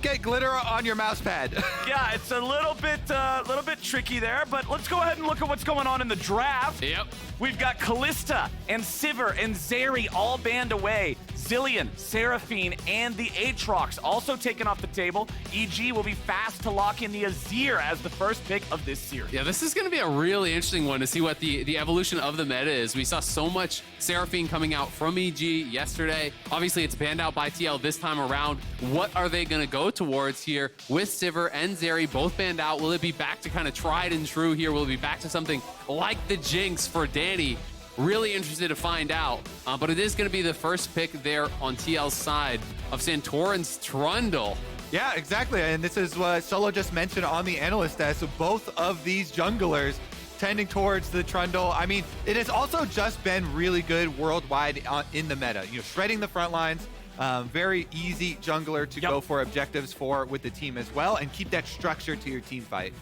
get glitter on your mouse pad. Yeah, it's a little bit tricky there, but let's go ahead and look at what's going on in the draft. Yep. We've got Kalista and Sivir and Zeri all banned away. Zillion, Seraphine, and the Aatrox also taken off the table. EG will be fast to lock in the Azir as the first pick of this series. Yeah, this is going to be a really interesting one to see what the evolution of the meta is. We saw so much Seraphine coming out from EG yesterday. Obviously, it's banned out by TL this time around. What are they going to go towards here with Sivir and Zeri both banned out? Will it be back to kind of tried and true here? Will it be back to something like the Jinx for Danny? Really interested to find out, but it is going to be the first pick there on TL's side of Santorin's Trundle. Yeah, exactly. And this is what Solo just mentioned on the analyst desk. So both of these junglers tending towards the Trundle. I mean, it has also just been really good worldwide in the meta. You know, shredding the front lines. Very easy jungler to go for objectives for with the team as well, and keep that structure to your team fight.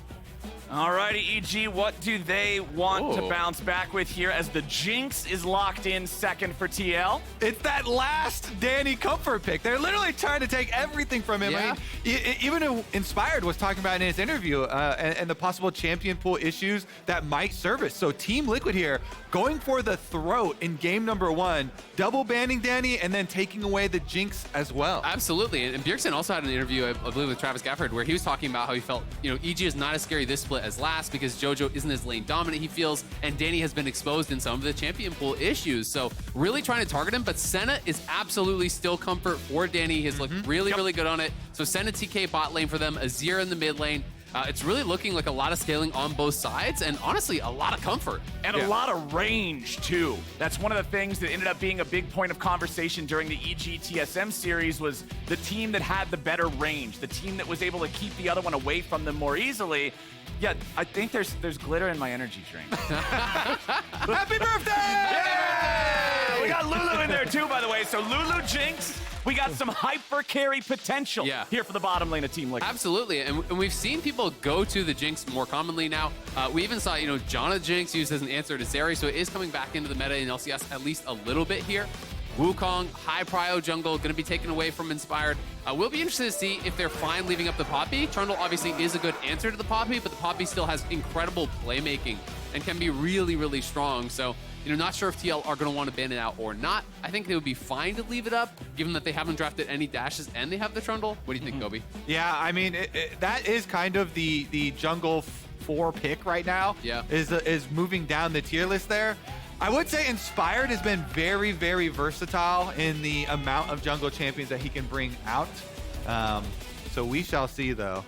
Alrighty, EG, what do they want to bounce back with here as the Jinx is locked in second for TL? It's that last Danny comfort pick. They're literally trying to take everything from him. Yeah. I mean, even Inspired was talking about in his interview and the possible champion pool issues that might surface. So Team Liquid here going for the throat in game number 1, double banning Danny and then taking away the Jinx as well. Absolutely. And Bjergsen also had an interview, I believe, with Travis Gafford, where he was talking about how he felt, you know, EG is not as scary this split as last because JoJo isn't as lane dominant, he feels, and Danny has been exposed in some of the champion pool issues. So really trying to target him, but Senna is absolutely still comfort for Danny. He has looked really, really good on it. So Senna TK bot lane for them, Azir in the mid lane. It's really looking like a lot of scaling on both sides, and honestly, a lot of comfort. And a lot of range, too. That's one of the things that ended up being a big point of conversation during the EG TSM series was the team that had the better range, the team that was able to keep the other one away from them more easily. Yeah, I think there's glitter in my energy drink. Happy birthday! Yeah! We got Lulu in there, too, by the way. So Lulu, Jinx, we got some hyper carry potential here for the bottom lane of Team Liquid. Absolutely, and we've seen people go to the Jinx more commonly now. We even saw, you know, Janna Jinx used as an answer to Zeri, so it is coming back into the meta in LCS at least a little bit here. Wukong, high prio jungle, going to be taken away from Inspired. We'll be interested to see if they're fine leaving up the Poppy. Trundle obviously is a good answer to the Poppy, but the Poppy still has incredible playmaking and can be really, really strong. So, you know, not sure if TL are going to want to ban it out or not. I think they would be fine to leave it up, given that they haven't drafted any dashes and they have the Trundle. What do you think, Gobi? Yeah, I mean, that is kind of the jungle 4 pick right now. Yeah. Is moving down the tier list there. I would say Inspired has been very, very versatile in the amount of jungle champions that he can bring out. So we shall see, though.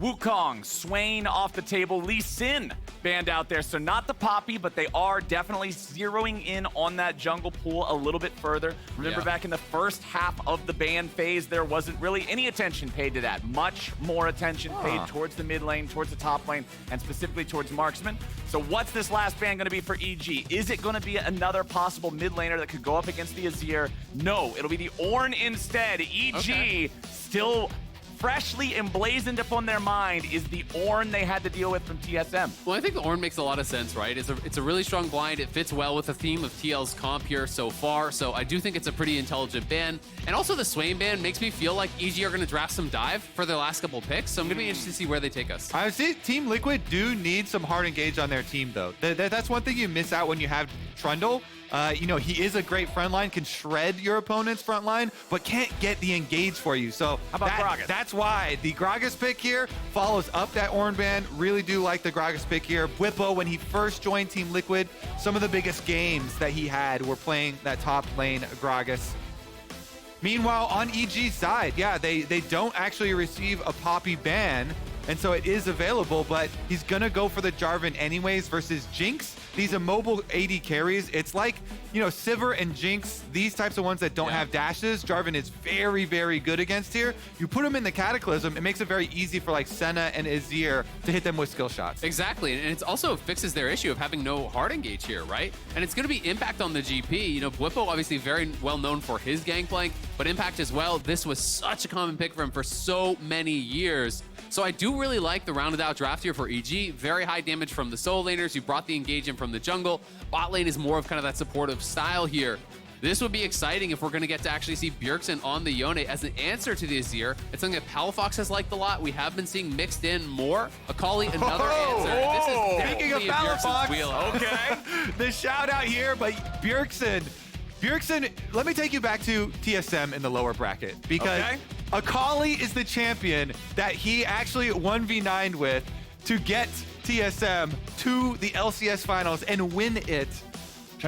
Wukong, Swain off the table, Lee Sin banned out there. So not the Poppy, but they are definitely zeroing in on that jungle pool a little bit further. Remember back in the first half of the ban phase, there wasn't really any attention paid to that. Much more attention paid towards the mid lane, towards the top lane, and specifically towards marksman. So what's this last ban going to be for EG? Is it going to be another possible mid laner that could go up against the Azir? No, it'll be the Ornn instead. EG still freshly emblazoned upon their mind is the Ornn they had to deal with from TSM. Well, I think the Ornn makes a lot of sense, right? It's a really strong blind. It fits well with the theme of TL's comp here so far, so I do think it's a pretty intelligent ban. And also the Swain ban makes me feel like EG are going to draft some dive for their last couple picks, so I'm going to be interested to see where they take us. I see Team Liquid do need some hard engage on their team, though. That's one thing you miss out when you have Trundle. You know, he is a great frontline, can shred your opponent's frontline, but can't get the engage for you. So how about Gragas? That's why the Gragas pick here follows up that Ornn ban. Really do like the Gragas pick here. Bwipo, when he first joined Team Liquid, some of the biggest games that he had were playing that top lane Gragas. Meanwhile, on EG's side, yeah, they don't actually receive a Poppy ban, and so it is available, but he's going to go for the Jarvan anyways versus Jinx. These immobile AD carries, it's like, you know, Sivir and Jinx, these types of ones that don't have dashes, Jarvan is very, very good against here. You put him in the Cataclysm, it makes it very easy for like Senna and Azir to hit them with skill shots. Exactly, and it also fixes their issue of having no hard engage here, right? And it's going to be impact on the GP. You know, Bwipo obviously very well known for his Gangplank, but impact as well. This was such a common pick for him for so many years. So I do really like the rounded out draft here for EG. Very high damage from the solo laners. You brought the engage in from the jungle. Bot lane is more of kind of that supportive style here. This would be exciting if we're going to get to actually see Bjergsen on the Yone as an answer to the Azir. It's something that Palafox has liked a lot. We have been seeing mixed in more. Akali, another answer. This is Speaking of definitely a Bjergsen's Palafox, wheelhouse. okay, the shout out here, but Bjergsen, let me take you back to TSM in the lower bracket because Akali is the champion that he actually 1v9'd with to get TSM to the LCS finals and win it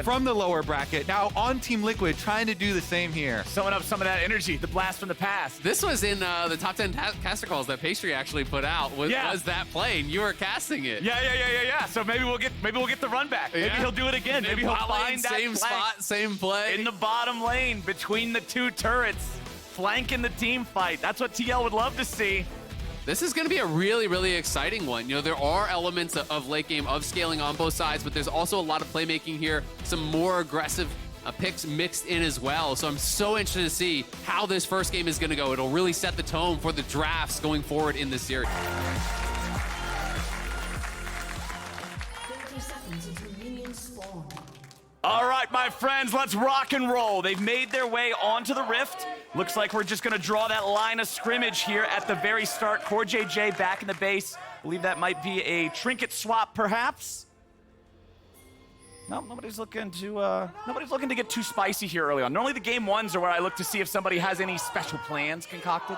from the lower bracket. Now on Team Liquid, trying to do the same here. Sewing up some of that energy, the blast from the past. This was in the top 10 caster calls that Pastry actually put out. Was that playing? You were casting it. Yeah. So maybe we'll get the run back. Maybe he'll do it again. Maybe he'll find that same spot, same play in the bottom lane between the two turrets, flanking the team fight. That's what TL would love to see. This is going to be a really, really exciting one. You know, there are elements of late game, of scaling on both sides, but there's also a lot of playmaking here, some more aggressive picks mixed in as well. So I'm so interested to see how this first game is going to go. It'll really set the tone for the drafts going forward in this series. 30 seconds until minions spawn. All right, my friends, let's rock and roll. They've made their way onto the Rift. Looks like we're just going to draw that line of scrimmage here at the very start. CoreJJ back in the base. Believe that might be a trinket swap, perhaps. No, nobody's looking to get too spicy here early on. Normally the game ones are where I look to see if somebody has any special plans concocted.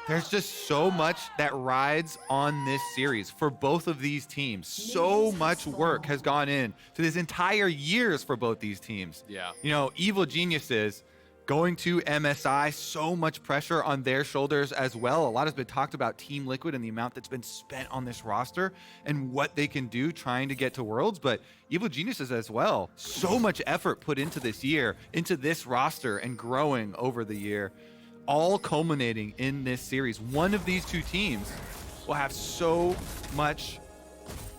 There's just so much that rides on this series for both of these teams. So much work has gone in to this entire years for both these teams. Yeah. You know, Evil Geniuses going to MSI, so much pressure on their shoulders as well. A lot has been talked about Team Liquid and the amount that's been spent on this roster and what they can do trying to get to Worlds, but Evil Geniuses as well. So much effort put into this year, into this roster and growing over the year, all culminating in this series. One of these two teams will have so much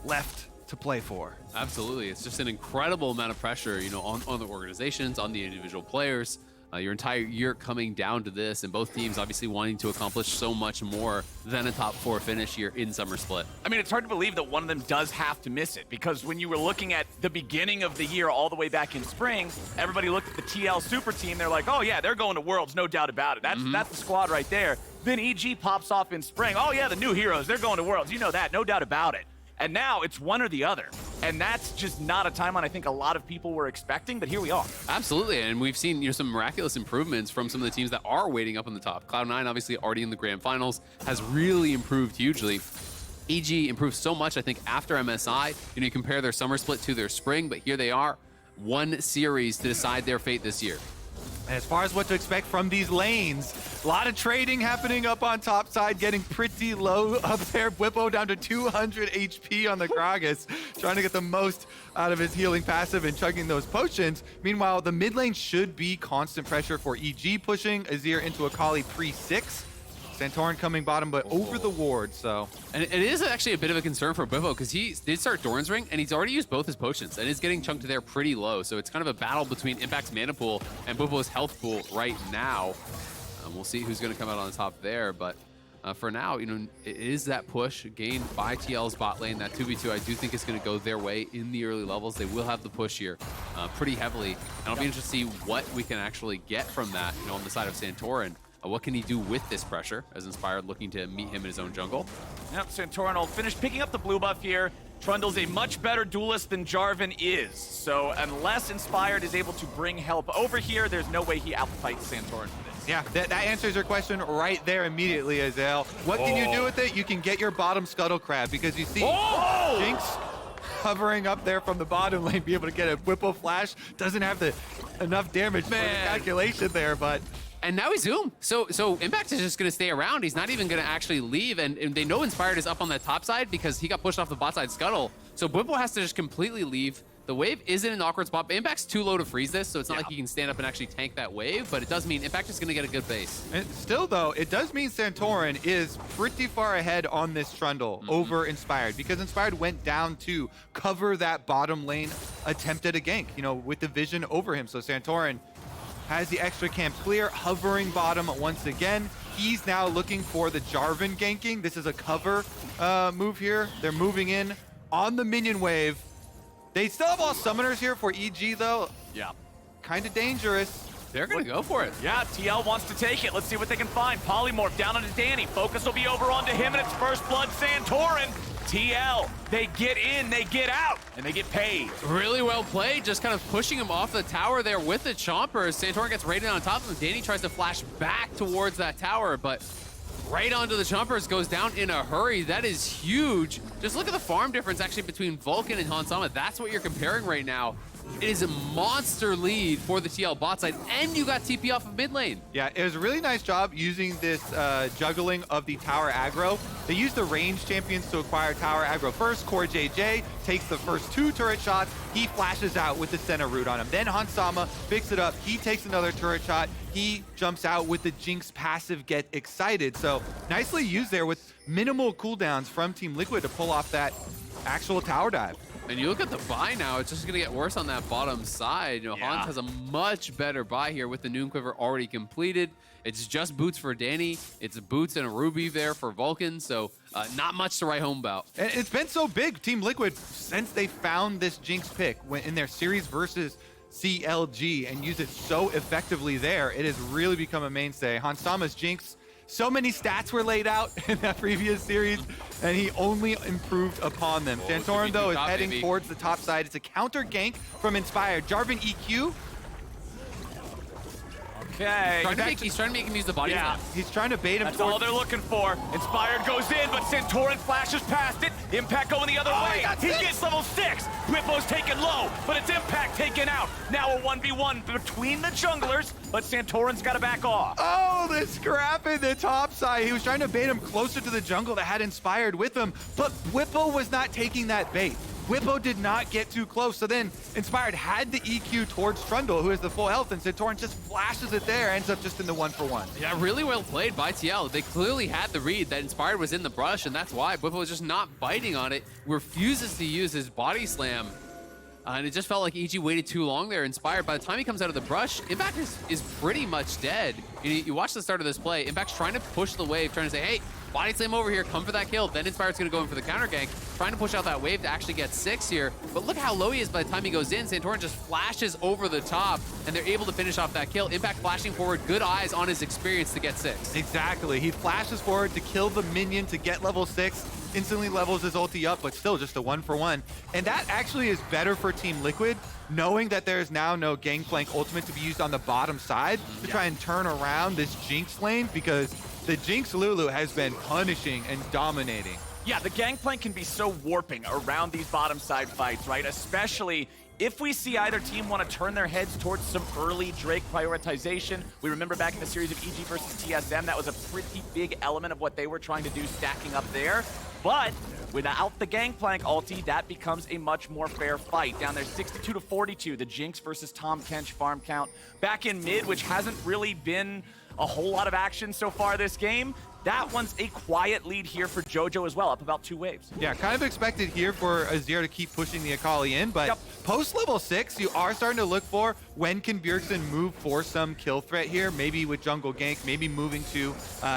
left to play for. Absolutely. It's just an incredible amount of pressure, you know, on the organizations, on the individual players. Your entire year coming down to this, and both teams obviously wanting to accomplish so much more than a top 4 finish here in Summer Split. I mean, it's hard to believe that one of them does have to miss it, because when you were looking at the beginning of the year all the way back in spring, everybody looked at the TL Super Team. They're like, oh yeah, they're going to Worlds, no doubt about it. That's the squad right there. Then EG pops off in spring. Oh yeah, the new heroes, they're going to Worlds. You know that, no doubt about it. And now it's one or the other. And that's just not a timeline I think a lot of people were expecting, but here we are. Absolutely, and we've seen, you know, some miraculous improvements from some of the teams that are waiting up on the top. Cloud9 obviously already in the grand finals, has really improved hugely. EG improved so much, I think, after MSI. You know, you compare their summer split to their spring, but here they are, one series to decide their fate this year. And as far as what to expect from these lanes, a lot of trading happening up on top side, getting pretty low up there. Bwipo down to 200 HP on the Gragas, trying to get the most out of his healing passive and chugging those potions. Meanwhile, the mid lane should be constant pressure for EG pushing Azir into Akali pre-6. Santorin coming bottom, but over the ward, so. And it is actually a bit of a concern for Bwipo, because he did start Doran's Ring, and he's already used both his potions, and is getting chunked there pretty low. So it's kind of a battle between Impact's mana pool and Bwipo's health pool right now. We'll see who's going to come out on the top there, but for now, you know, it is that push gained by TL's bot lane. That 2v2, I do think is going to go their way in the early levels. They will have the push here pretty heavily, and I'll be interested to see what we can actually get from that, you know, on the side of Santorin. What can he do with this pressure, as Inspired looking to meet him in his own jungle? Yep, Santorin will finish picking up the blue buff here. Trundle's a much better duelist than Jarvan is, so unless Inspired is able to bring help over here, there's no way he outfights Santorin for this. Yeah, that answers your question right there immediately, Azael. What can you do with it? You can get your bottom scuttle crab, because you see Jinx hovering up there from the bottom lane, be able to get a Bwipo flash. Doesn't have enough damage for the calculation there, but... And now he's Zoom. So Impact is just going to stay around. He's not even going to actually leave. And they know Inspired is up on that top side because he got pushed off the bot side scuttle. So Bwipo has to just completely leave. The wave is in an awkward spot, but Impact's too low to freeze this, so it's not like he can stand up and actually tank that wave, but it does mean Impact is going to get a good base. And still, though, it does mean Santorin is pretty far ahead on this Trundle over Inspired, because Inspired went down to cover that bottom lane attempt at a gank, you know, with the vision over him. So Santorin has the extra camp clear, hovering bottom once again. He's now looking for the Jarvan ganking. This is a cover move here. They're moving in on the minion wave. They still have all summoners here for EG, though. Yeah. kind of dangerous. They're going to go for it. Yeah, TL wants to take it. Let's see what they can find. Polymorph down onto Danny. Focus will be over onto him, and it's first blood Santorin. TL, they get in, they get out, and they get paid. Really well played, just kind of pushing him off the tower there with the chompers. Santorin gets raided on top of him. Danny tries to flash back towards that tower, but right onto the chompers, goes down in a hurry. That is huge. Just look at the farm difference actually between Vulcan and Hansama. That's what you're comparing right now. It is a monster lead for the TL bot side, and you got TP off of mid lane. Yeah, it was a really nice job using this juggling of the tower aggro. They used the range champions to acquire tower aggro first. CoreJJ takes the first 2 turret shots. He flashes out with the Senna root on him. Then Hansama picks it up. He takes another turret shot. He jumps out with the Jinx passive get excited. So nicely used there with minimal cooldowns from Team Liquid to pull off that actual tower dive. And you look at the buy now, it's just going to get worse on that bottom side. You know, Yeah. Hans has a much better buy here with the Noon Quiver already completed. It's just boots for Danny. It's boots and a Ruby there for Vulcan, so not much to write home about. And it's been so big, Team Liquid, since they found this Jinx pick in their series versus CLG and used it so effectively there. It has really become a mainstay. Hansama's Jinx, so many stats were laid out in that previous series, and he only improved upon them. Santorin, though, is heading towards the top side. It's a counter gank from Inspired. Jarvan EQ. Okay. He's trying to make him use the body slam. He's trying to bait him That's towards... all they're looking for. Inspired goes in, but Santorin flashes past it. Impact going the other way. He gets level 6. Bwipo's taken low, but it's Impact taken out. Now a 1v1 between the junglers, but Santorin's got to back off. Oh, the scrap in the top side. He was trying to bait him closer to the jungle that had Inspired with him, but Bwipo was not taking that bait. Bwipo did not get too close, so then Inspired had the EQ towards Trundle, who has the full health, and Santorin just flashes it there, ends up just in the 1-for-1. Yeah, really well played by TL. They clearly had the read that Inspired was in the brush, and that's why Bwipo was just not biting on it, refuses to use his body slam. And it just felt like EG waited too long there. Inspired, by the time he comes out of the brush, Impact is pretty much dead. You watch the start of this play, Impact's trying to push the wave, trying to say, hey, body slam over here, come for that kill. Then Inspired's gonna go in for the counter gank, trying to push out that wave to actually get 6 here. But look how low he is by the time he goes in. Santorin just flashes over the top, and they're able to finish off that kill. Impact flashing forward, good eyes on his experience to get 6. Exactly. He flashes forward to kill the minion to get level 6, instantly levels his ulti up, but still just a 1-for-1. And that actually is better for Team Liquid, knowing that there is now no Gangplank ultimate to be used on the bottom side to try and turn around this Jinx lane, because the Jinx Lulu has been punishing and dominating. Yeah, the Gangplank can be so warping around these bottom side fights, right? Especially if we see either team want to turn their heads towards some early Drake prioritization. We remember back in the series of EG versus TSM, that was a pretty big element of what they were trying to do stacking up there. But without the Gangplank ulti, that becomes a much more fair fight. Down there, 62-42, the Jinx versus Tahm Kench farm count. Back in mid, which hasn't really been a whole lot of action so far this game, that one's a quiet lead here for Jojo as well, up about 2 waves. Yeah, kind of expected here for Azir to keep pushing the Akali in, but post level 6, you are starting to look for when can Bjergsen move for some kill threat here, maybe with jungle gank, maybe moving to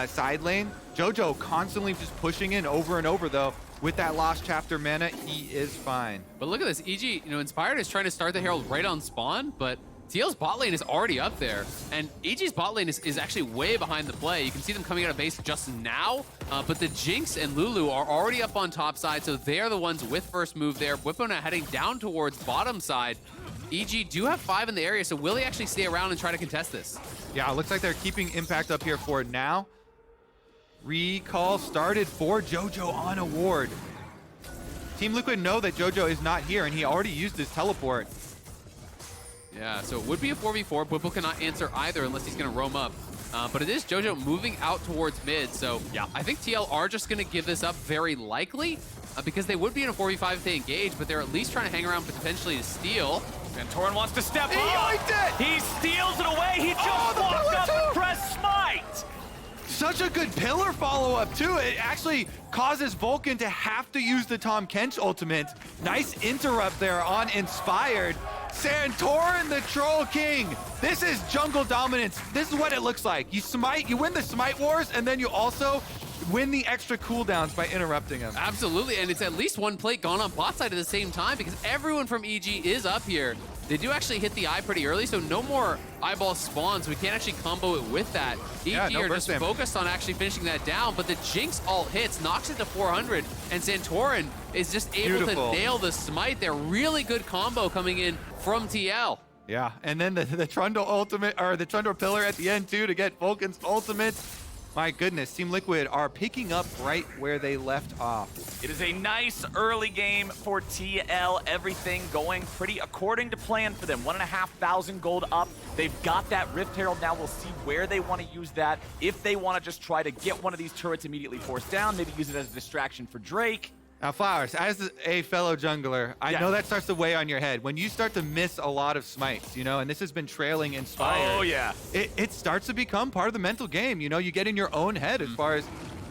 side lane. Jojo constantly just pushing in over and over though. With that lost chapter mana, he is fine. But look at this, EG, Inspired is trying to start the Herald right on spawn, but TL's bot lane is already up there, and EG's bot lane is actually way behind the play. You can see them coming out of base just now, but the Jinx and Lulu are already up on top side, so they're the ones with first move there. Bwipo now heading down towards bottom side. EG do have 5 in the area, so will he actually stay around and try to contest this? Yeah, it looks like they're keeping Impact up here for now. Recall started for Jojo on a ward. Team Liquid know that Jojo is not here, and he already used his teleport. Yeah, so it would be a 4v4. Bwipo cannot answer either unless he's going to roam up. But it is Jojo moving out towards mid, so yeah, I think TL are just going to give this up very likely because they would be in a 4v5 if they engage, but they're at least trying to hang around potentially to steal. Santorin wants to step He up. yoinked it! He steals it away. He just the walked pillar up too! and pressed smite. Such a good pillar follow-up, too. It actually causes Vulcan to have to use the Tahm Kench ultimate. Nice interrupt there on Inspired. Santorin, the Troll King. This is jungle dominance. This is what it looks like. You smite, you win the smite wars, and then you also win the extra cooldowns by interrupting him. Absolutely, and it's at least one plate gone on bot side at the same time because everyone from EG is up here. they do actually hit the eye pretty early, so no more eyeball spawns. We can't actually combo it with that. EG no are burst just damage. focused on actually finishing that down, but the Jinx ult hits, knocks it to 400, and Santorin is just able Beautiful. to nail the smite there. Really good combo coming in from TL. Yeah, and then the Trundle ultimate, or the Trundle pillar at the end too to get Vulcan's ultimate. My goodness, Team Liquid are picking up right where they left off. It is a nice early game for TL. Everything going pretty according to plan for them. 1,500 gold up. They've got that Rift Herald now. We'll see where they want to use that. If they want to just try to get one of these turrets immediately forced down, maybe use it as a distraction for Drake. Now, Flowers, as a fellow jungler, I know that starts to weigh on your head. When you start to miss a lot of smites, you know, and this has been trailing Inspired. Oh, yeah. It starts to become part of the mental game. You know, you get in your own head as far as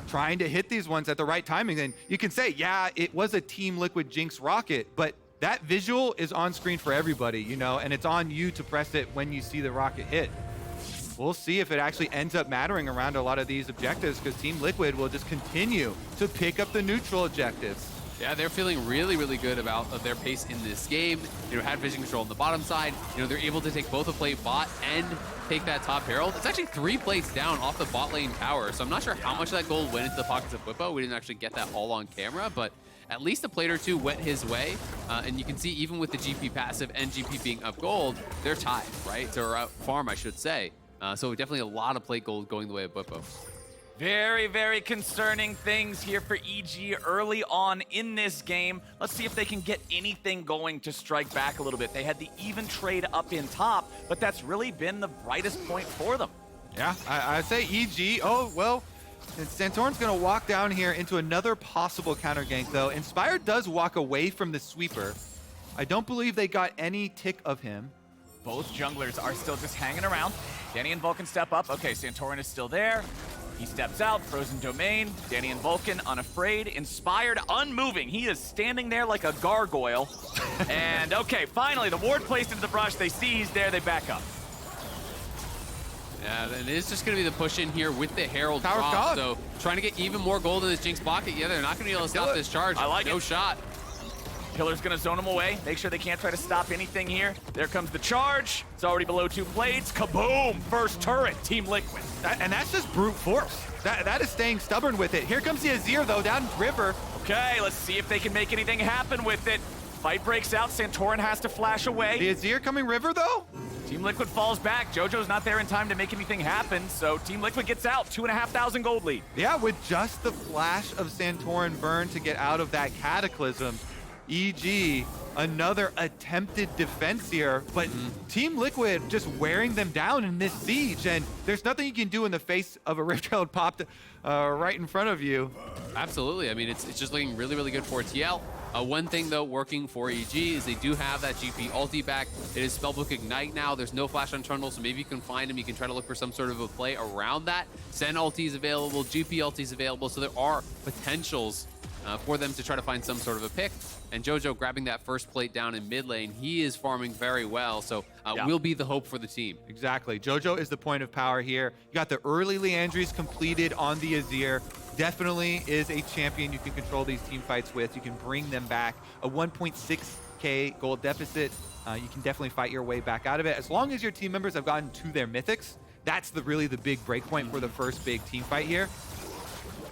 trying to hit these ones at the right timing. And you can say, yeah, it was a Team Liquid Jinx rocket, but that visual is on screen for everybody, you know, and it's on you to press it when you see the rocket hit. We'll see if it actually ends up mattering around a lot of these objectives, because Team Liquid will just continue to pick up the neutral objectives. Yeah, they're feeling really, really good about their pace in this game. You know, had vision control on the bottom side. You know, they're able to take both a plate bot and take that top herald. It's actually 3 plates down off the bot lane tower, so I'm not sure how much of that gold went into the pockets of Bwipo. We didn't actually get that all on camera, but at least a plate or two went his way. And you can see even with the GP passive and GP being up gold, they're tied, right? Or out farm, I should say. So definitely a lot of plate gold going the way of Bwipo. Very, very concerning things here for EG early on in this game. Let's see if they can get anything going to strike back a little bit. They had the even trade up in top, but that's really been the brightest point for them. Yeah, I say EG. Oh, well, Santorin's going to walk down here into another possible counter gank, though. Inspired does walk away from the sweeper. I don't believe they got any tick of him. Both junglers are still just hanging around. Danny and Vulcan step up. Okay, Santorin is still there. He steps out, frozen domain. Danny and Vulcan unafraid, Inspired, unmoving. He is standing there like a gargoyle. And okay, finally, the ward placed into the brush. They see he's there, they back up. Yeah, and it's just going to be the push in here with the Herald Tower's drop. gone. So trying to get even more gold in this Jinx pocket. Yeah, they're not going to be able to stop this charge. I like no it. shot. Killer's gonna zone him away, make sure they can't try to stop anything here. There comes the charge. It's already below 2 plates. Kaboom! First turret, Team Liquid. And that's just brute force. That is staying stubborn with it. Here comes the Azir, though, down river. Okay, let's see if they can make anything happen with it. Fight breaks out, Santorin has to flash away. The Azir coming river, though? Team Liquid falls back. Jojo's not there in time to make anything happen, so Team Liquid gets out. 2,500 gold lead. Yeah, with just the flash of Santorin burn to get out of that cataclysm. EG, another attempted defense here, but Team Liquid just wearing them down in this siege, and there's nothing you can do in the face of a Rift Herald popped right in front of you. Absolutely. I mean, it's just looking really, really good for TL. One thing, though, working for EG is they do have that GP ulti back. It is Spellbook Ignite now. There's no flash on Trundle, so maybe you can find him. You can try to look for some sort of a play around that. Senna ulti is available, GP ulti is available, so there are potentials for them to try to find some sort of a pick. And Jojo grabbing that first plate down in mid lane, he is farming very well, so will be the hope for the team. Exactly. Jojo is the point of power here. You got the early Leandries completed on the Azir. Definitely is a champion you can control these team fights with. You can bring them back. A 1.6k gold deficit. You can definitely fight your way back out of it. As long as your team members have gotten to their mythics, that's really the big breakpoint for the first big team fight here.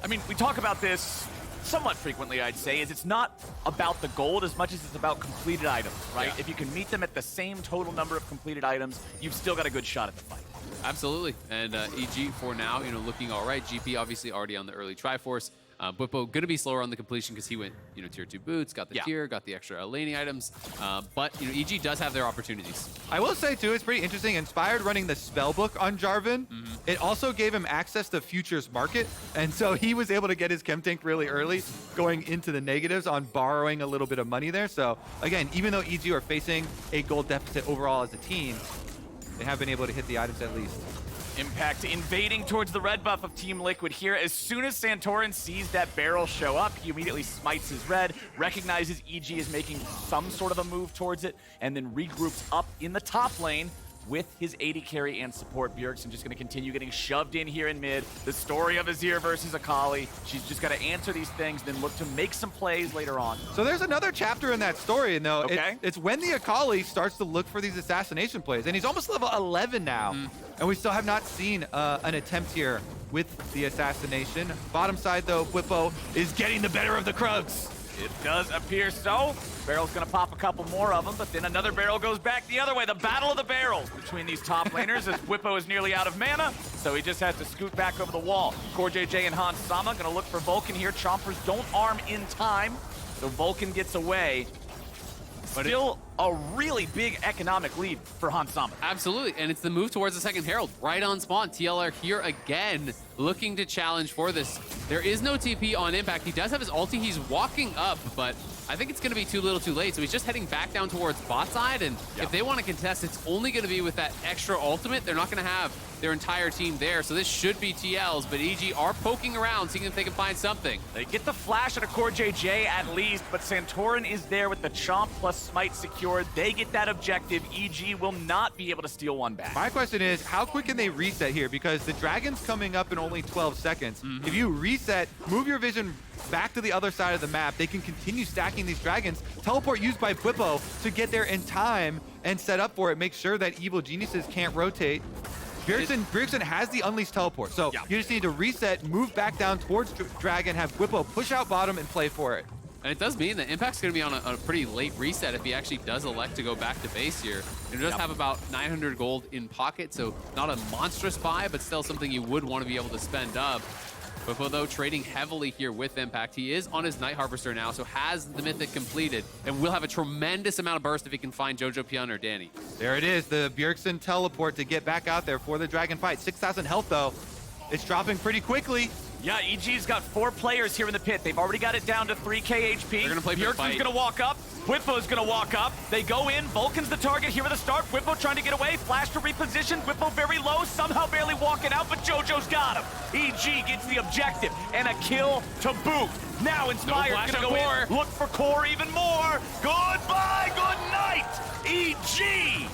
I mean, we talk about this somewhat frequently, I'd say, is it's not about the gold as much as it's about completed items, right? Yeah. If you can meet them at the same total number of completed items, you've still got a good shot at the fight. Absolutely. And EG for now, looking all right. GP obviously already on the early Triforce. Bwipo going to be slower on the completion because he went, tier 2 boots, got the tier, got the extra laning items. But, EG does have their opportunities. I will say, too, it's pretty interesting. Inspired running the Spellbook on Jarvan. It also gave him access to Futures Market. And so he was able to get his Chem Tank really early, going into the negatives on borrowing a little bit of money there. So, again, even though EG are facing a gold deficit overall as a team, they have been able to hit the items at least. Impact invading towards the red buff of Team Liquid here. As soon as Santorin sees that barrel show up, he immediately smites his red, recognizes EG is making some sort of a move towards it, and then regroups up in the top lane. with his AD carry and support. Bjergsen just going to continue getting shoved in here in mid. The story of Azir versus Akali. She's just got to answer these things, then look to make some plays later on. So there's another chapter in that story, though. Okay. It's when the Akali starts to look for these assassination plays, and he's almost level 11 now, and we still have not seen an attempt here with the assassination. Bottom side, though, Bwipo is getting the better of the Krugs. It does appear so. Barrel's gonna pop a couple more of them, but then another barrel goes back the other way. The battle of the barrels between these top laners as Bwipo is nearly out of mana, so he just has to scoot back over the wall. CoreJJ and Hans Sama gonna look for Vulcan here. Chompers don't arm in time, so Vulcan gets away. Still a really big economic lead for Hans Sama. Absolutely, and it's the move towards the second Herald. Right on spawn, TL are here again, looking to challenge for this. There is no TP on Impact. He does have his ulti. He's walking up, but I think it's going to be too little too late. So he's just heading back down towards bot side, and if they want to contest, it's only going to be with that extra ultimate. They're not going to have their entire team there, so this should be TLs, but EG are poking around, seeing if they can find something. They get the flash out of CoreJJ at least, but Santorin is there with the Chomp plus Smite secured. They get that objective. EG will not be able to steal one back. My question is, how quick can they reset here? Because the Dragon's coming up in only 12 seconds. If you reset, move your vision back to the other side of the map, they can continue stacking these Dragons. Teleport used by Bwipo to get there in time and set up for it. Make sure that evil geniuses can't rotate. Bjergsen has the Unleashed Teleport, so you just need to reset, move back down towards Dragon, have Bwipo push out bottom and play for it. And it does mean that Impact's going to be on a pretty late reset if he actually does elect to go back to base here. He does have about 900 gold in pocket, so not a monstrous buy, but still something you would want to be able to spend up. Bwipo, though, trading heavily here with Impact. He is on his Night Harvester now, so has the Mythic completed, and will have a tremendous amount of burst if he can find Jojopyun or Danny. There it is, the Bjergsen teleport to get back out there for the Dragon fight. 6,000 health, though. It's dropping pretty quickly. Yeah, EG's got 4 players here in the pit. They've already got it down to 3k HP. They're gonna play for the fight. Bjergsen's gonna walk up. Bwipo's gonna walk up. They go in. Vulcan's the target here at the start. Bwipo trying to get away. Flash to reposition. Bwipo very low, somehow barely walking out, but Jojo's got him. EG gets the objective and a kill to boot. Now Inspired's gonna go in. Look for Core even more. Goodbye, good night. EG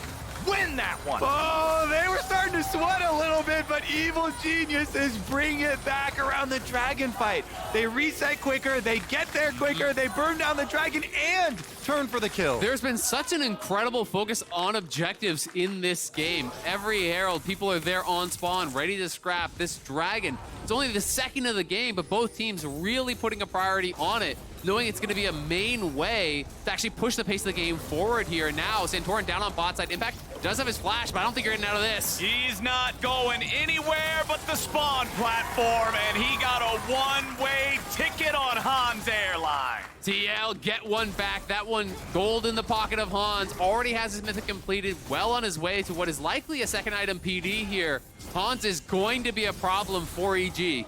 win that one. Oh, they were starting to sweat a little bit, but Evil Geniuses bring it back around the Dragon fight. They reset quicker, they get there quicker, they burn down the Dragon and turn for the kill. There's been such an incredible focus on objectives in this game. Every Herald, people are there on spawn, ready to scrap this Dragon. It's only the second of the game, but both teams really putting a priority on it, knowing it's going to be a main way to actually push the pace of the game forward here. And now Santorin down on bot side. Impact does have his flash, but I don't think you're getting out of this. He's not going anywhere but the spawn platform, and he got a one-way ticket on Hans Airline. TL, get one back. That one gold in the pocket of Hans. Already has his mythic completed. Well on his way to what is likely a second item PD here. Hans is going to be a problem for EG.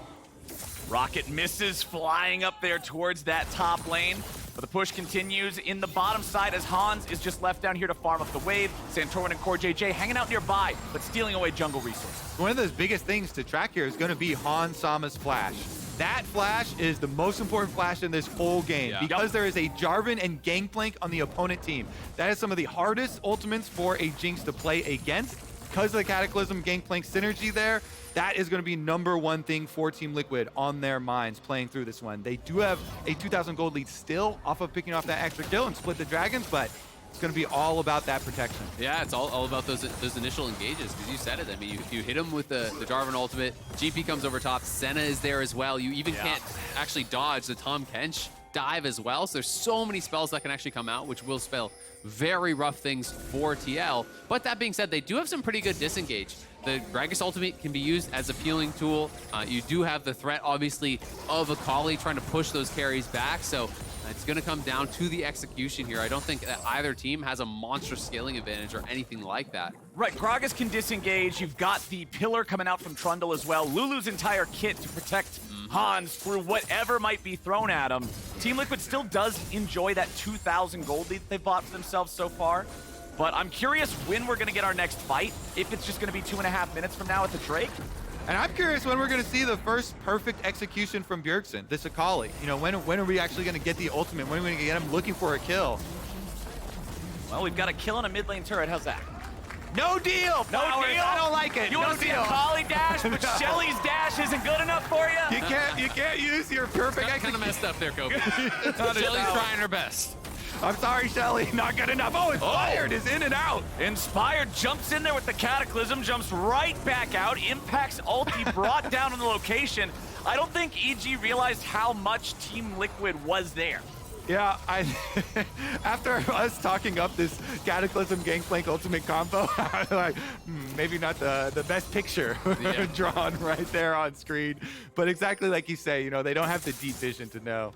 Rocket misses, flying up there towards that top lane. But the push continues in the bottom side as Hans is just left down here to farm up the wave. Santorin and CoreJJ hanging out nearby, but stealing away jungle resources. One of those biggest things to track here is going to be Hans Sama's flash. That flash is the most important flash in this whole game because there is a Jarvan and Gangplank on the opponent team. That is some of the hardest ultimates for a Jinx to play against. Because of the Cataclysm Gangplank synergy there, that is going to be #1 thing for Team Liquid on their minds playing through this one. They do have a 2,000 gold lead still off of picking off that extra kill and split the Dragons, but it's going to be all about that protection. Yeah, it's all about those initial engages, because you said it. I mean, you hit him with the Jarvan ultimate, GP comes over top, Senna is there as well. You even can't actually dodge the Tahm Kench dive as well. So there's so many spells that can actually come out, which will spell very rough things for TL. But that being said, they do have some pretty good disengage. The Gragas ultimate can be used as a peeling tool. You do have the threat, obviously, of Akali trying to push those carries back. So it's going to come down to the execution here. I don't think that either team has a monstrous scaling advantage or anything like that. Right, Gragas can disengage. You've got the pillar coming out from Trundle as well. Lulu's entire kit to protect Hans through whatever might be thrown at him. Team Liquid still does enjoy that 2,000 gold lead they've bought for themselves so far. But I'm curious when we're going to get our next fight, if it's just going to be 2.5 minutes from now at the Drake. And I'm curious when we're going to see the first perfect execution from Bjergsen, this Akali. You know, when are we actually going to get the ultimate? When are we going to get him looking for a kill? Well, we've got a kill on a mid lane turret. How's that? No deal, No Flowers. deal? I don't like it. You no want to see deal. Akali dash, but Shelly's dash isn't good enough for you? You can't use your perfect Kind of execution. messed up there, Kobe. Shelly's trying her best. I'm sorry, Shelly. Not good enough. Oh, Inspired is in and out. Inspired jumps in there with the Cataclysm, jumps right back out. Impact's ulti brought down on the location. I don't think EG realized how much Team Liquid was there. Yeah, after us talking up this Cataclysm Gangplank ultimate combo, I'm like, maybe not the best picture drawn right there on screen. But exactly like you say, you know, they don't have the deep vision to know.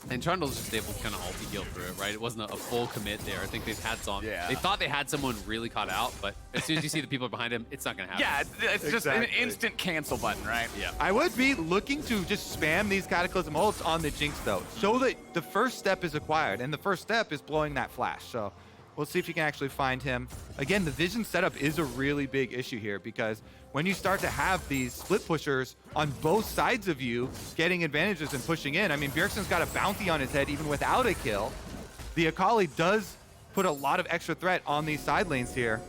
And Trundle's just able to kind of ulti heal through it, right? It wasn't a full commit there. I think they've had some. Yeah. They thought they had someone really caught out, but as soon as you see the people behind him, it's not going to happen. Yeah, it's just an Exactly. instant cancel button, right? Yeah. I would be looking to just spam these Cataclysm ults on the Jinx, though, so that the first step is acquired, and the first step is blowing that flash. So we'll see if you can actually find him. Again, the vision setup is a really big issue here, because when you start to have these split pushers on both sides of you getting advantages and pushing in, I mean, Bjergsen's got a bounty on his head even without a kill. The Akali does put a lot of extra threat on these side lanes here.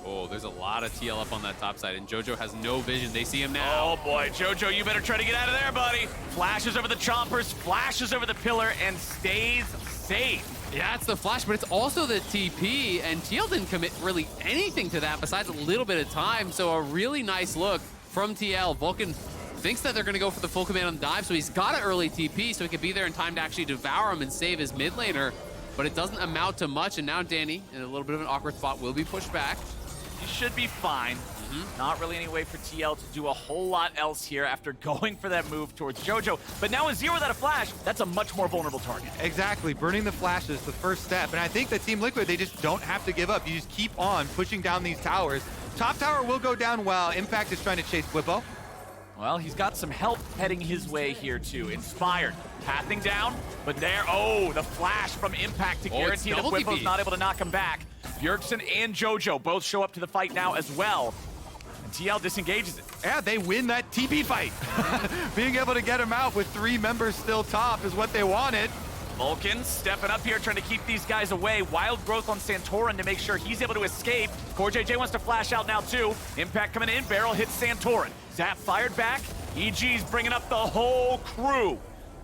Oh, there's a lot of TL up on that top side, and Jojo has no vision. They see him now. Oh boy, Jojo, you better try to get out of there, buddy. Flashes over the chompers, flashes over the pillar, and stays safe. Yeah, it's the flash, but it's also the TP, and TL didn't commit really anything to that besides a little bit of time, so a really nice look from TL. Vulcan thinks that they're going to go for the full command on the dive, so he's got an early TP, so he could be there in time to actually devour him and save his mid laner, but it doesn't amount to much, and now Danny, in a little bit of an awkward spot, will be pushed back. You should be fine. Not really any way for TL to do a whole lot else here after going for that move towards Jojo. But now Azir without a flash, that's a much more vulnerable target. Exactly, burning the flash is the first step, and I think that Team Liquid, they just don't have to give up. You just keep on pushing down these towers. Top tower will go down while Impact is trying to chase Bwipo. Well, he's got some help heading his way here too. Inspired, pathing down, but there, oh, the flash from Impact to guarantee that double Bwipo's TP. not able to knock him back. Bjergsen and Jojo both show up to the fight now as well. And TL disengages it. Yeah, they win that TP fight. Being able to get him out with 3 members still top is what they wanted. Vulcan stepping up here, trying to keep these guys away. Wild growth on Santorin to make sure he's able to escape. CoreJJ wants to flash out now too. Impact coming in, barrel hits Santorin. Zap fired back. EG's bringing up the whole crew.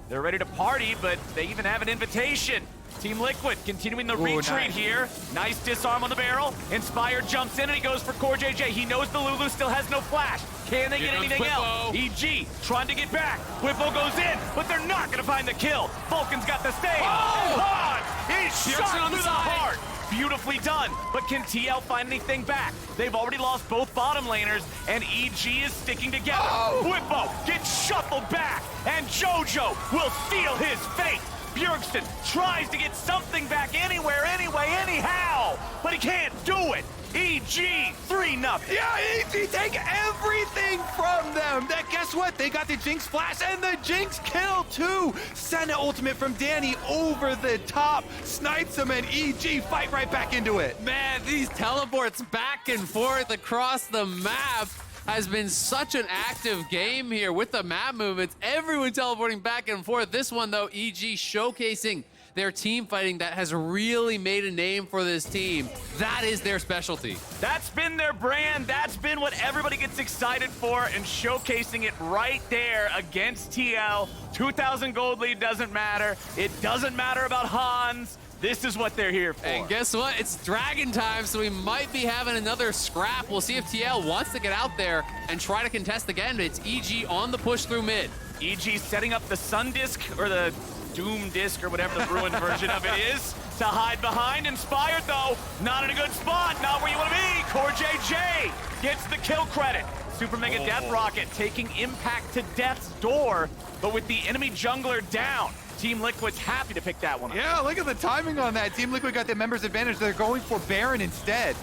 They're ready to party, but they even have an invitation. Team Liquid continuing the retreat nice. here. Nice disarm on the barrel. Inspired jumps in and he goes for CoreJJ. He knows the Lulu still has no flash. Can they Here get comes anything Bwipo. else? EG trying to get back. Bwipo goes in, but they're not going to find the kill. Vulcan's got the stay. Oh! He's Bjergsen shot on the through the side. heart. Beautifully done, but can TL find anything back? They've already lost both bottom laners, and EG is sticking together. Bwipo gets shuffled back, and Jojo will seal his fate. Bjergsen tries to get something back anywhere, anyway, anyhow, but he can't do it. EG 3-0. Yeah, EG take everything from them. That, guess what? They got the Jinx flash and the Jinx kill too. Senna ultimate from Danny over the top. Snipes him and EG fight right back into it. Man, these teleports back and forth across the map has been such an active game here with the map movements. Everyone teleporting back and forth. This one, though, EG showcasing their team fighting that has really made a name for this team. That is their specialty. That's been their brand. That's been what everybody gets excited for, and showcasing it right there against TL. 2,000 gold lead doesn't matter. It doesn't matter about Hans. This is what they're here for. And guess what? It's Dragon time, so we might be having another scrap. We'll see if TL wants to get out there and try to contest again. It's EG on the push through mid. EG setting up the Sun Disc, or the Doom Disc, or whatever the ruined version of it is, to hide behind. Inspired, though, not in a good spot, not where you want to be. CoreJJ gets the kill credit. Super Mega Death Rocket taking Impact to death's door, but with the enemy jungler down. Team Liquid's happy to pick that one up. Yeah, look at the timing on that. Team Liquid got the members advantage. They're going for Baron instead.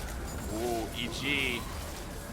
Ooh, EG.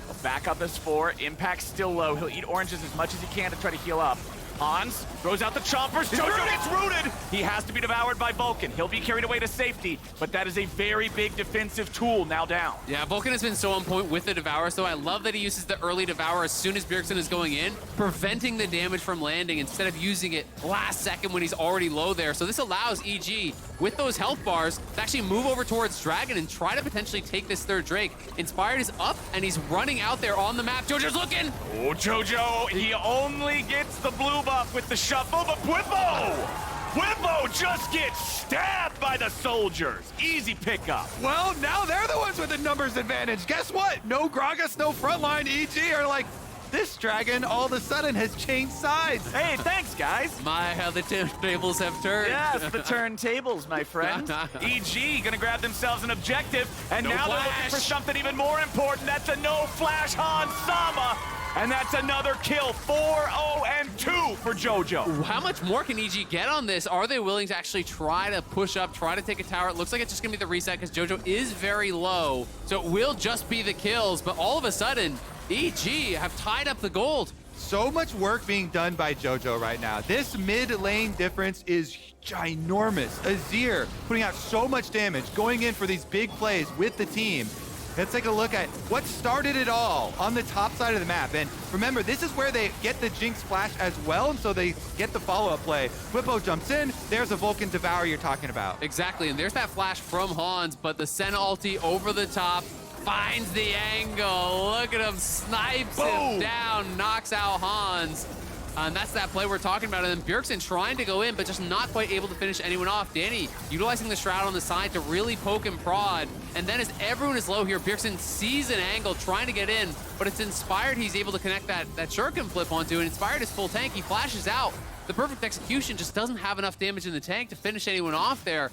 A backup is 4. Impact's still low. He'll eat oranges as much as he can to try to heal up. Hans throws out the chompers. Jojo gets rooted. He has to be devoured by Vulcan. He'll be carried away to safety, but that is a very big defensive tool now down. Yeah, Vulcan has been so on point with the Devour, so I love that he uses the early Devour as soon as Bjergsen is going in, preventing the damage from landing instead of using it last second when he's already low there. So this allows EG with those health bars to actually move over towards Dragon and try to potentially take this third Drake. Inspired is up, and he's running out there on the map. Jojo's looking! Oh, Jojo, he only gets the blue buff with the shuffle, but Bwipo just gets stabbed by the soldiers. Easy pickup. Well, now they're the ones with the numbers advantage. Guess what? No Gragas, no frontline. EG are like, this dragon all of a sudden has changed sides. Hey, thanks, guys. My, how the tables have turned. Yes, the turntables, my friend. EG gonna grab themselves an objective, and No now they're looking flash. for something even more important. That's a no flash Han Sama, and that's another kill. 4-0-2 for Jojo. How much more can EG get on this? Are they willing to actually try to push up, try to take a tower? It looks like it's just gonna be the reset because Jojo is very low, so it will just be the kills, but all of a sudden, EG have tied up the gold. So much work being done by Jojo right now. This mid lane difference is ginormous. Azir putting out so much damage, going in for these big plays with the team. Let's take a look at what started it all on the top side of the map. And remember, this is where they get the Jinx flash as well, and so they get the follow-up play. Bwipo jumps in. There's a Vulcan Devour you're talking about. Exactly, and there's that flash from Hans, but the Senna ulti over the top, finds the angle. Look at him, snipes him down, knocks out Hans. And that's that play we're talking about. And then Bjergsen trying to go in, but just not quite able to finish anyone off. Danny utilizing the Shroud on the side to really poke and prod. And then as everyone is low here, Bjergsen sees an angle trying to get in, but it's Inspired he's able to connect that Shuriken flip onto. And Inspired is full tank, he flashes out. The perfect execution just doesn't have enough damage in the tank to finish anyone off there.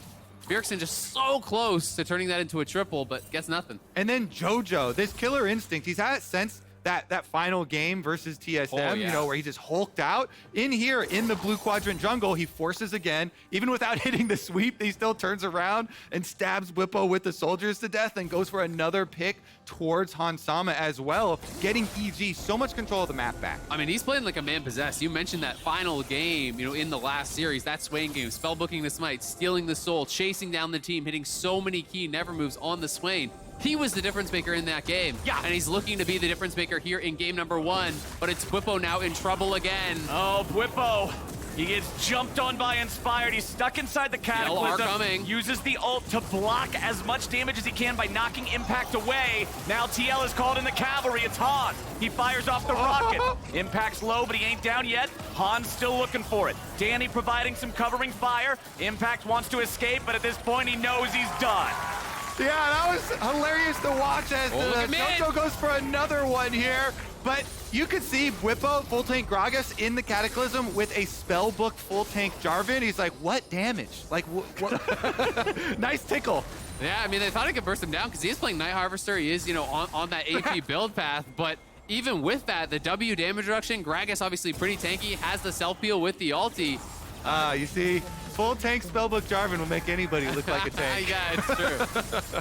Bjergsen just so close to turning that into a triple, but gets nothing. And then Jojo, this killer instinct, he's had it since that final game versus TSM, you know, where he just hulked out. In here, in the blue quadrant jungle, he forces again. Even without hitting the sweep, he still turns around and stabs Bwipo with the soldiers to death and goes for another pick towards Han Sama as well, getting EG so much control of the map back. I mean, he's playing like a man possessed. You mentioned that final game, you know, in the last series, that Swain game, spellbooking the smite, stealing the soul, chasing down the team, hitting so many key never moves on the Swain. He was the difference maker in that game. Yeah. And he's looking to be the difference maker here in game number 1, but it's Bwipo now in trouble again. Oh, Bwipo. He gets jumped on by Inspired. He's stuck inside the Cataclysm. Coming. Uses the ult to block as much damage as he can by knocking Impact away. Now TL is called in the cavalry. It's Han. He fires off the rocket. Impact's low, but he ain't down yet. Han's still looking for it. Danny providing some covering fire. Impact wants to escape, but at this point he knows he's done. Yeah, that was hilarious to watch as Jojo goes for another one here. But you could see Bwipo, full tank Gragas in the Cataclysm with a spellbook full tank Jarvan. He's like, what damage? Like, what? Nice tickle. Yeah, I mean, they thought he could burst him down because he is playing Night Harvester. He is, you know, on that AP build path. But even with that, the W damage reduction, Gragas obviously pretty tanky, has the self-heal with the ulti. You see, full tank spellbook Jarvan will make anybody look like a tank. Yeah, it's true.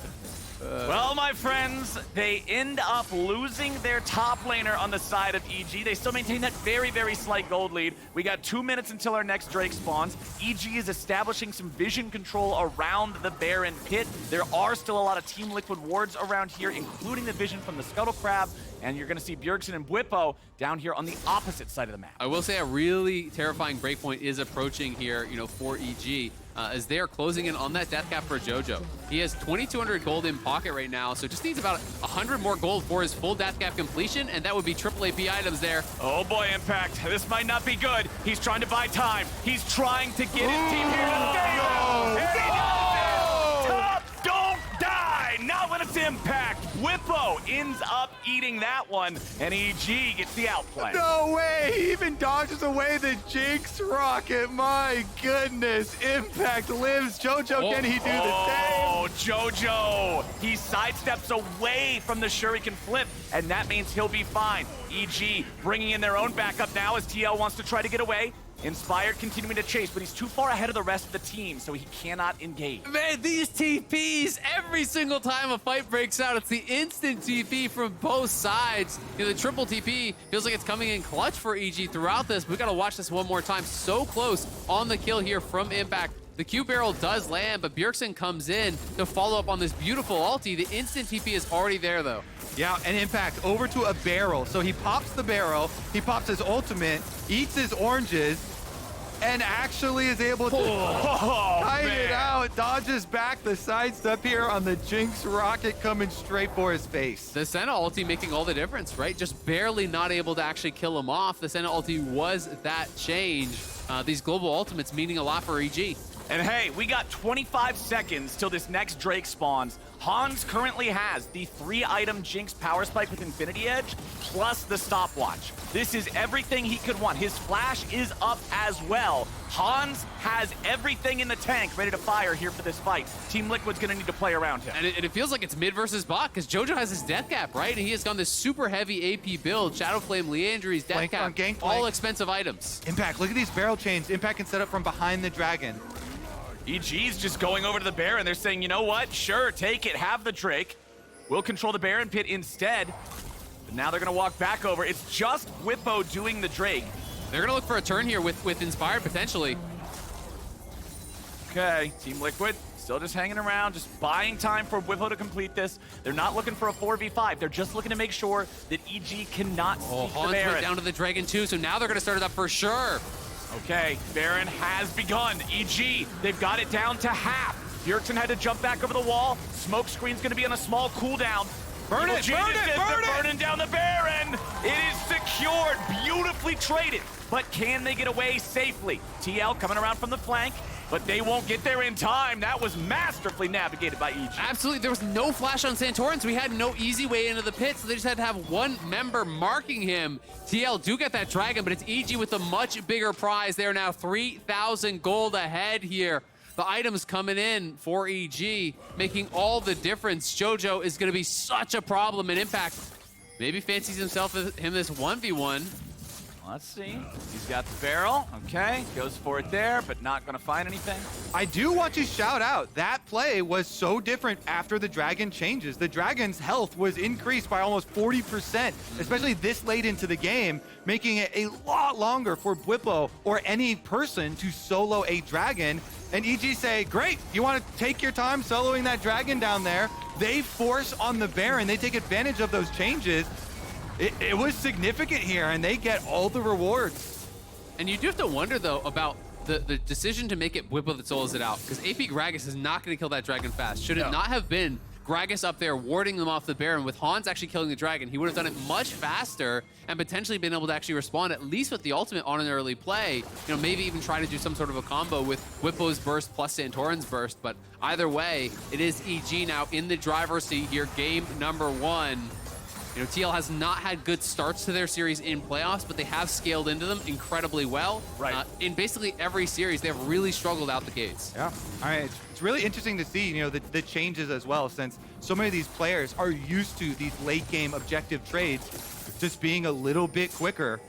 Well, my friends, they end up losing their top laner on the side of EG. They still maintain that very, very slight gold lead. We got 2 minutes until our next Drake spawns. EG is establishing some vision control around the Baron pit. There are still a lot of Team Liquid wards around here, including the vision from the Scuttle Crab. And you're going to see Bjergsen and Bwipo down here on the opposite side of the map. I will say a really terrifying breakpoint is approaching here, you know, for EG. As they are closing in on that death cap for Jojo. He has 2,200 gold in pocket right now, so just needs about 100 more gold for his full death cap completion, and that would be triple AP items there. Oh boy, Impact. This might not be good. He's trying to buy time. He's trying to get his team here to stay. And he does it! Top, don't die! Not when it's Impact. Bwipo ends up eating that one, and EG gets the outplay. No way! He even dodges away the Jinx rocket. My goodness. Impact lives. Jojo, can he do the same? Oh, Jojo. He sidesteps away from the Shuriken flip, and that means he'll be fine. EG bringing in their own backup now as TL wants to try to get away. Inspired continuing to chase, but he's too far ahead of the rest of the team, so he cannot engage. Man, these TPs, every single time a fight breaks out, it's the instant TP from both sides. You know, the triple TP feels like it's coming in clutch for EG throughout this. We gotta watch this one more time. So close on the kill here from Impact. The Q barrel does land, but Bjergsen comes in to follow up on this beautiful ulti. The instant TP is already there, though. Yeah, and Impact over to a barrel. So he pops the barrel, he pops his ultimate, eats his oranges, and actually is able to kite it out. Dodges back the sidestep here on the Jinx rocket coming straight for his face. The Senna ulti making all the difference, right? Just barely not able to actually kill him off. The Senna ulti was that change. These global ultimates meaning a lot for EG. And hey, we got 25 seconds till this next Drake spawns. Hans currently has the 3-item Jinx power spike with Infinity Edge, plus the stopwatch. This is everything he could want. His flash is up as well. Hans has everything in the tank ready to fire here for this fight. Team Liquid's gonna need to play around him. And it feels like it's mid versus bot, because Jojo has his death cap, right? And he has gone this super heavy AP build. Shadow Flame, Leandry's death Flank cap, on Gangplank. all expensive items. Impact, look at these barrel chains. Impact can set up from behind the dragon. EG's just going over to the Baron. They're saying, you know what? Sure, take it. Have the Drake. We'll control the Baron pit instead. But now they're going to walk back over. It's just Bwipo doing the Drake. They're going to look for a turn here with Inspired, potentially. Okay, Team Liquid still just hanging around, just buying time for Bwipo to complete this. They're not looking for a 4v5. They're just looking to make sure that EG cannot sneak the Hans Baron. went down to the Dragon too, so now they're going to start it up for sure. Okay, Baron has begun. EG, they've got it down to half. Bjergsen had to jump back over the wall. Smoke screen's gonna be on a small cooldown. Burn it, burn it, burn it! Burning down the Baron. It is secured, beautifully traded. But can they get away safely? TL coming around from the flank, but they won't get there in time. That was masterfully navigated by EG. Absolutely, there was no flash on Santorin, so we had no easy way into the pit, so they just had to have one member marking him. TL do get that dragon, but it's EG with a much bigger prize. They're now 3,000 gold ahead here. The items coming in for EG, making all the difference. Jojo is going to be such a problem in Impact. Maybe fancies himself him this 1v1. Let's see. He's got the barrel. Okay, goes for it there, but not going to find anything. I do want to shout out, that play was so different after the dragon changes. The dragon's health was increased by almost 40%, especially this late into the game, making it a lot longer for Bwipo or any person to solo a dragon. And EG say, great, you want to take your time soloing that dragon down there. They force on the Baron. They take advantage of those changes. It was significant here, and they get all the rewards. And you do have to wonder, though, about the decision to make it Bwipo that solos it out, because AP Gragas is not going to kill that dragon fast. Should it not have been Gragas up there warding them off the Baron with Hans actually killing the dragon, he would have done it much faster and potentially been able to actually respond, at least with the ultimate on an early play. You know, maybe even try to do some sort of a combo with Bwipo's burst plus Santorin's burst. But either way, it is EG now in the driver's seat here, game number 1. You know, TL has not had good starts to their series in playoffs, but they have scaled into them incredibly well. Right. In basically every series, they have really struggled out the gates. Yeah. All right. It's really interesting to see, you know, the changes as well, since so many of these players are used to these late game objective trades just being a little bit quicker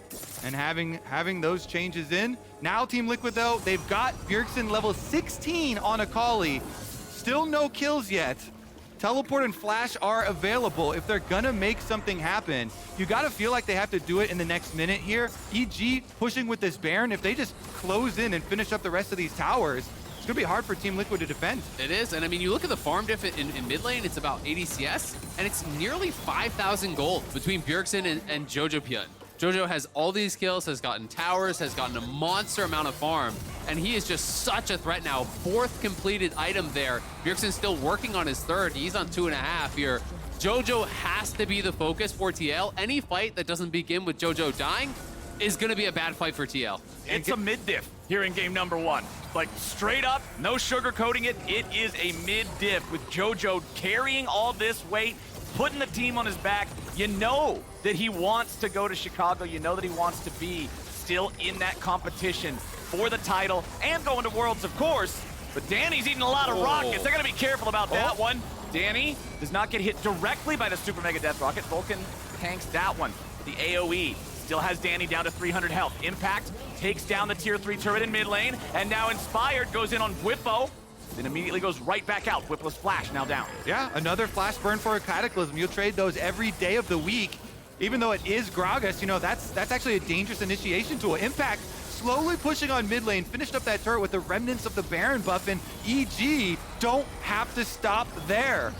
and having those changes in. Now Team Liquid, though, they've got Bjergsen level 16 on Akali. Still no kills yet. Teleport and Flash are available if they're gonna make something happen. You gotta feel like they have to do it in the next minute here. EG pushing with this Baron, if they just close in and finish up the rest of these towers, it's gonna be hard for Team Liquid to defend. It is, and I mean, you look at the farm diff in mid lane, it's about ADCS, and it's nearly 5,000 gold between Bjergsen and Jojopyun. Jojo has all these kills, has gotten towers, has gotten a monster amount of farm, and he is just such a threat now. 4th completed item there. Bjergsen's still working on his 3rd. He's on 2.5 here. Jojo has to be the focus for TL. Any fight that doesn't begin with Jojo dying is going to be a bad fight for TL. It's a mid diff here in game number 1. Like, straight up, no sugarcoating it. It is a mid diff with Jojo carrying all this weight, putting the team on his back. You know that he wants to go to Chicago. You know that he wants to be still in that competition for the title and going to Worlds, of course. But Danny's eating a lot of rockets. They're going to be careful about that one. Danny does not get hit directly by the Super Mega Death Rocket. Vulcan tanks that one. The AoE still has Danny down to 300 health. Impact takes down the tier 3 turret in mid lane, and now Inspired goes in on Bwipo. Then immediately goes right back out. Bwipo's flash now down. Yeah, another flash burn for a Cataclysm. You'll trade those every day of the week. Even though it is Gragas, you know, that's actually a dangerous initiation tool. Impact slowly pushing on mid lane, finished up that turret with the remnants of the Baron buff, and EG don't have to stop there.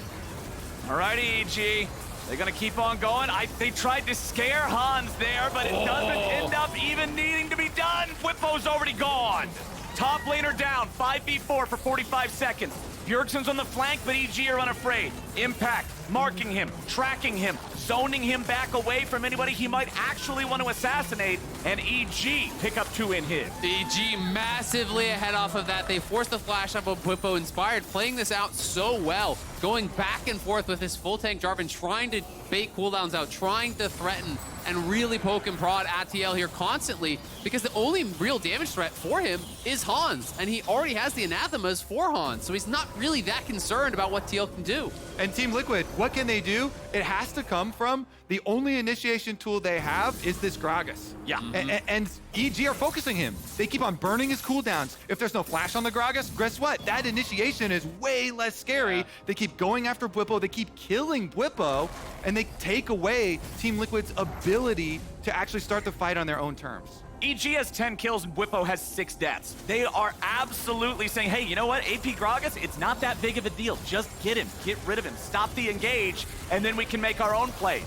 Alrighty, EG. They're gonna keep on going. They tried to scare Hans there, but it doesn't end up even needing to be done. Bwipo's already gone. Top laner down, 5v4 for 45 seconds. Bjergsen's on the flank, but EG are unafraid. Impact, marking him, tracking him, zoning him back away from anybody he might actually want to assassinate, and EG pick up 2 in his. EG massively ahead off of that. They forced the flash up of Bwipo inspired, playing this out so well, going back and forth with his full tank Jarvan, trying to bait cooldowns out, trying to threaten and really poke and prod at TL here constantly, because the only real damage threat for him is Hans, and he already has the anathemas for Hans, so he's not really that concerned about what TL can do. And Team Liquid, what can they do? It has to come from the only initiation tool they have is this Gragas. Yeah. And EG are focusing him. They keep on burning his cooldowns. If there's no flash on the Gragas, guess what? That initiation is way less scary. Yeah. They keep going after Bwipo. They keep killing Bwipo, and they take away Team Liquid's ability to actually start the fight on their own terms. EG has 10 kills and Bwipo has 6 deaths. They are absolutely saying, hey, you know what, AP Gragas, it's not that big of a deal. Just get him, get rid of him, stop the engage, and then we can make our own plays.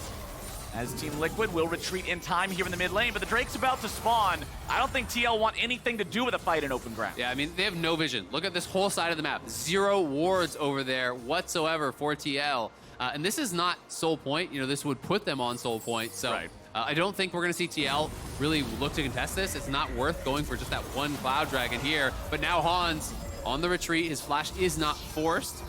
As Team Liquid will retreat in time here in the mid lane, but the Drake's about to spawn. I don't think TL want anything to do with a fight in open ground. Yeah, I mean, they have no vision. Look at this whole side of the map. 0 wards over there whatsoever for TL. And this is not Soul Point. You know, this would put them on Soul Point. So Right. I don't think we're going to see TL really look to contest this. It's not worth going for just that one Cloud Dragon here. But now Hans on the retreat. His flash is not forced.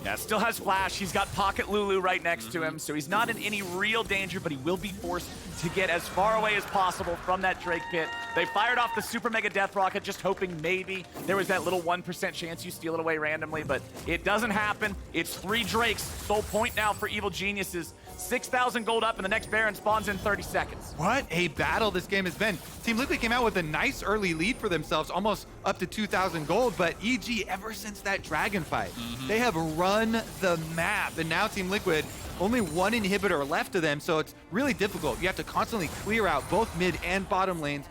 Yeah, still has flash. He's got Pocket Lulu right next to him, so he's not in any real danger, but he will be forced to get as far away as possible from that Drake pit. They fired off the Super Mega Death Rocket, just hoping maybe there was that little 1% chance you steal it away randomly, but it doesn't happen. It's 3 Drakes. Soul Point now for Evil Geniuses. 6,000 gold up, and the next Baron spawns in 30 seconds. What a battle this game has been. Team Liquid came out with a nice early lead for themselves, almost up to 2,000 gold, but EG, ever since that Dragon fight, they have run the map, and now Team Liquid, only 1 inhibitor left to them, so it's really difficult. You have to constantly clear out both mid and bottom lanes,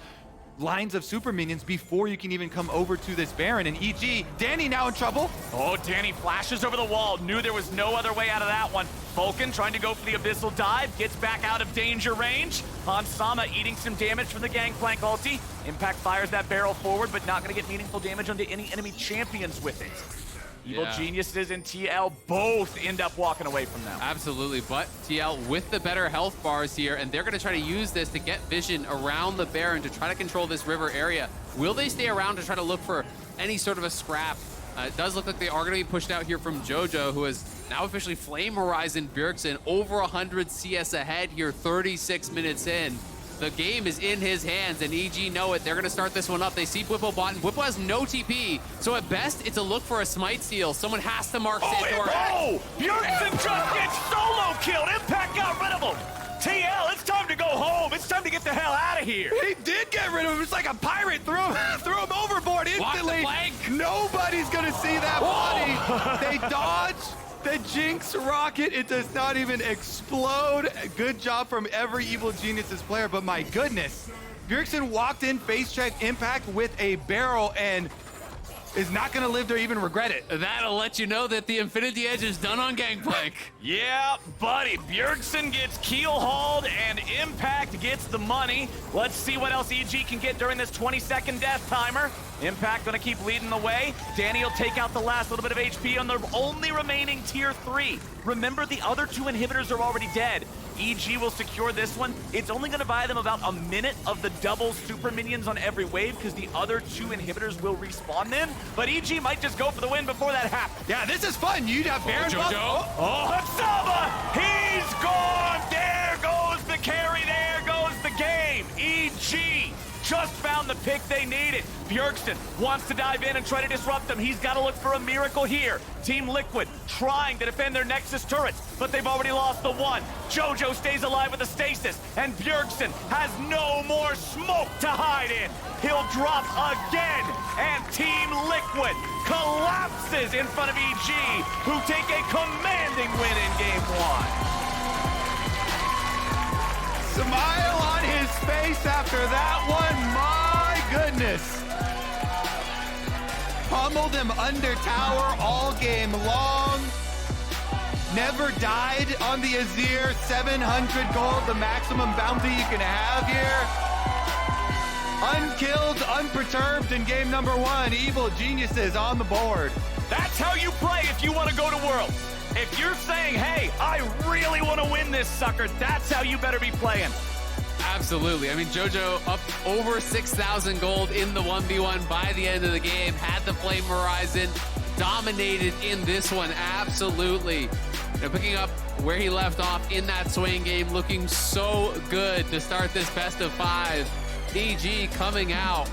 lines of super minions before you can even come over to this Baron. And EG, Danny now in trouble. Oh, Danny flashes over the wall. Knew there was no other way out of that one. Vulcan trying to go for the Abyssal Dive, gets back out of danger range. Hansama eating some damage from the Gangplank ulti. Impact fires that barrel forward, but not going to get meaningful damage onto any enemy champions with it. Evil Geniuses and TL both end up walking away from them. Absolutely, but TL with the better health bars here, and they're going to try to use this to get vision around the Baron to try to control this river area. Will they stay around to try to look for any sort of a scrap? It does look like they are going to be pushed out here from Jojo, who is now officially Flame Horizon Bjergsen, over 100 CS ahead here, 36 minutes in. The game is in his hands, and EG know it. They're going to start this one up. They see Bwipo bot, and Bwipo has no TP, so at best, it's a look for a smite steal. Someone has to mark Santorin. Oh, Bjergsen just gets solo killed. Impact got rid of him. TL, it's time to go home. It's time to get the hell out of here. He did get rid of him. It's like a pirate threw him overboard instantly. Walk the plank. Nobody's going to see that body. They dodge the Jinx rocket. It does not even explode. Good job from every Evil Geniuses player, but my goodness. Bjergsen walked in, face check Impact with a barrel, and is not going to live to even regret it. That'll let you know that the Infinity Edge is done on Gangplank. Yeah, buddy. Bjergsen gets keel hauled and Impact gets the money. Let's see what else EG can get during this 20-second death timer. Impact gonna keep leading the way. Danny will take out the last little bit of HP on the only remaining tier 3. Remember, the other 2 inhibitors are already dead. EG will secure this one. It's only gonna buy them about a minute of the double super minions on every wave because the other 2 inhibitors will respawn then. But EG might just go for the win before that happens. Yeah, this is fun. You'd have Baron Jojo. Oh, Hansama! He's gone! There goes the carry, there goes the game. EG just found the pick they needed. Bjergsen wants to dive in and try to disrupt them. He's got to look for a miracle here. Team Liquid trying to defend their Nexus turrets, but they've already lost the one. Jojo stays alive with the stasis, and Bjergsen has no more smoke to hide in. He'll drop again, and Team Liquid collapses in front of EG, who take a commanding win in Game 1. Smile on his face after that one, my goodness. Pummeled him under tower all game long. Never died on the Azir. 700 gold, the maximum bounty you can have here. Unkilled, unperturbed in game number 1. Evil Geniuses on the board. That's how you play if you want to go to Worlds. If you're saying, hey, I really want to win this sucker, that's how you better be playing. Absolutely. I mean, Jojo up over 6,000 gold in the 1v1 by the end of the game. Had the Flame Horizon, dominated in this one. Absolutely. You know, picking up where he left off in that Swain game, looking so good to start this best of 5. EG coming out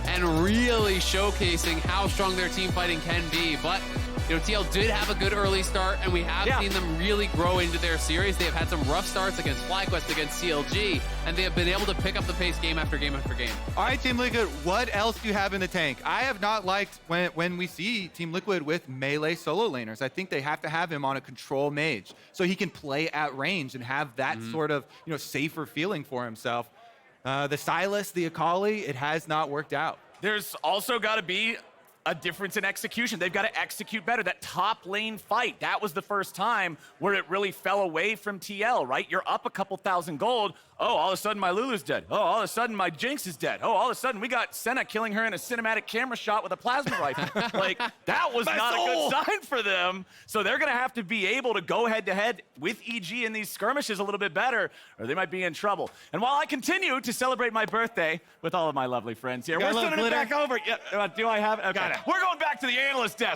and really showcasing how strong their team fighting can be. But you know, TL did have a good early start, and we have seen them really grow into their series. They have had some rough starts against FlyQuest, against CLG, and they have been able to pick up the pace game after game after game. All right, Team Liquid, what else do you have in the tank? I have not liked when we see Team Liquid with melee solo laners. I think they have to have him on a control mage so he can play at range and have that sort of, you know, safer feeling for himself. The Sylas, the Akali, it has not worked out. There's also got to be a difference in execution. They've got to execute better. That top lane fight, that was the first time where it really fell away from TL, right? You're up a couple thousand gold. Oh, all of a sudden my Lulu's dead. Oh, all of a sudden my Jinx is dead. Oh, all of a sudden we got Senna killing her in a cinematic camera shot with a plasma rifle. Like, that was not a good sign for them. So they're going to have to be able to go head-to-head with EG in these skirmishes a little bit better, or they might be in trouble. And while I continue to celebrate my birthday with all of my lovely friends here, we're sending it back over. Yeah, do I have it? Okay. We're going back to the analyst desk.